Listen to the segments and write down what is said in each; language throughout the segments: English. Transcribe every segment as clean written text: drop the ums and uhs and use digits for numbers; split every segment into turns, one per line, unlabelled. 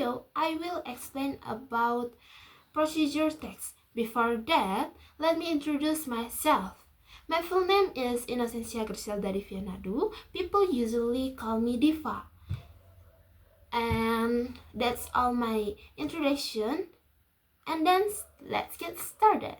video, I will explain about procedure text. Before that, let me introduce myself. My full name is Innocentia Griselda Divianadu. People usually call me Diva. And that's all my introduction. And then let's get started.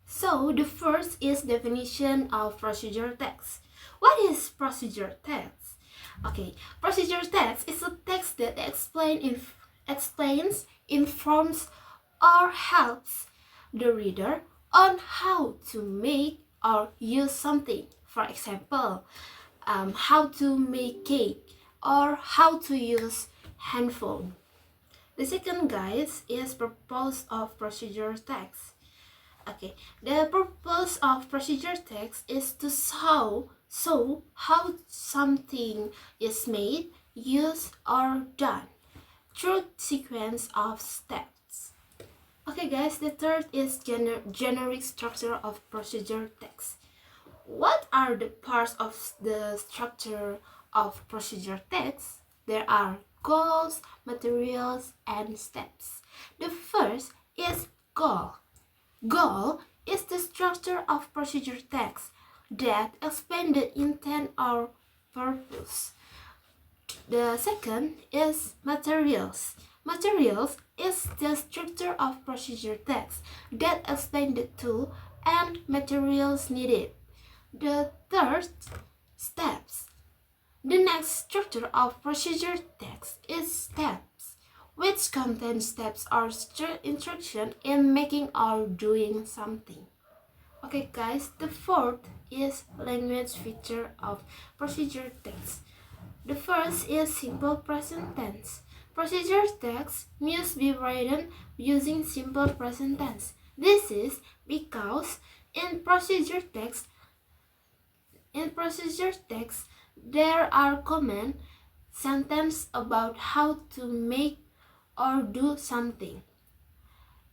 So the first is definition of procedure text. What is procedure text? Okay, procedure text is a text that explains, informs, or helps the reader on how to make or use something. For example, how to make cake or how to use handphone. The second, guys, is purpose of procedure text. Okay, the purpose of procedure text is to show how something is made, used, or done through sequence of steps. Okay, guys, the third is generic structure of procedure text. What are the parts of the structure of procedure text? There are goals, materials, and steps. The first is goal. Goal is the structure of procedure text that explains the intent or purpose. The second is materials. Materials is the structure of procedure text that explains the tool and materials needed. The third, steps. The next structure of procedure text is steps, which contain steps or instruction in making or doing something. Okay, guys, the fourth is language feature of procedure text. The first is simple present tense. Procedure text must be written using simple present tense. This is because in procedure text, there are command sentences about how to make or do something.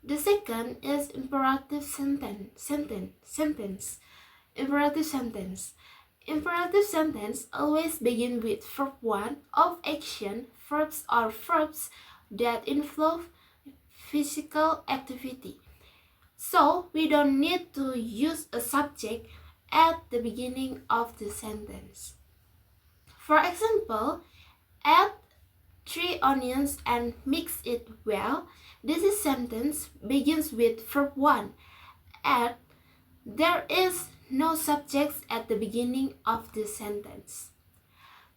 The second is imperative sentence. Imperative sentence. Imperative sentence always begin with verb 1 of action, verbs or verbs that involve physical activity. So we don't need to use a subject at the beginning of the sentence. For example, add 3 onions and mix it well. This sentence begins with verb 1 and there is no subject at the beginning of the sentence.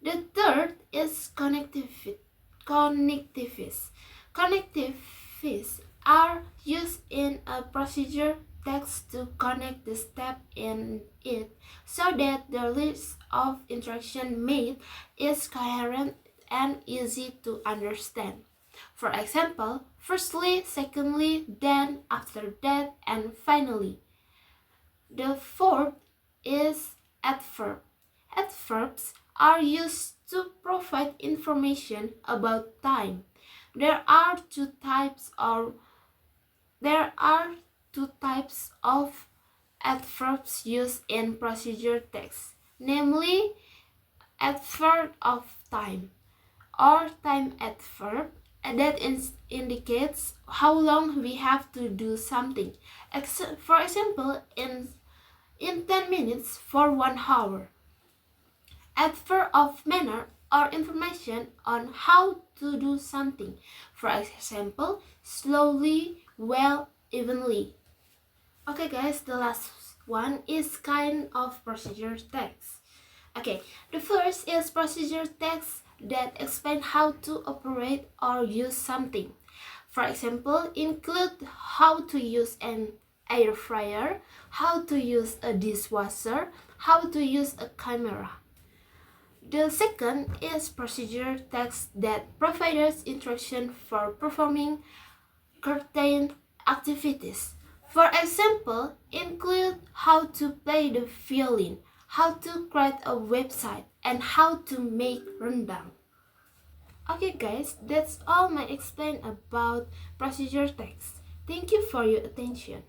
The third is connectives. Connectives are used in a procedure text to connect the step in it so that the list of instructions made is coherent and easy to understand. For example, firstly, secondly, then, after that, and finally. The fourth is adverb. Adverbs are used to provide information about time. There are two types of adverbs used in procedure text, namely adverb of time or time adverb that indicates how long we have to do something. For example, in 10 minutes for 1 hour. Adverb of manner or information on how to do something. For example, slowly, well, evenly. Okay, guys, the last one is kind of procedure text. Okay, the first is procedure text that explain how to operate or use something. For example, include how to use an air fryer, how to use a dishwasher, how to use a camera. The second is procedure text that provides instruction for performing certain activities. For example, include how to play the violin, how to create a website, and how to make rendang. Okay, guys, that's all my explain about procedure text. Thank you for your attention.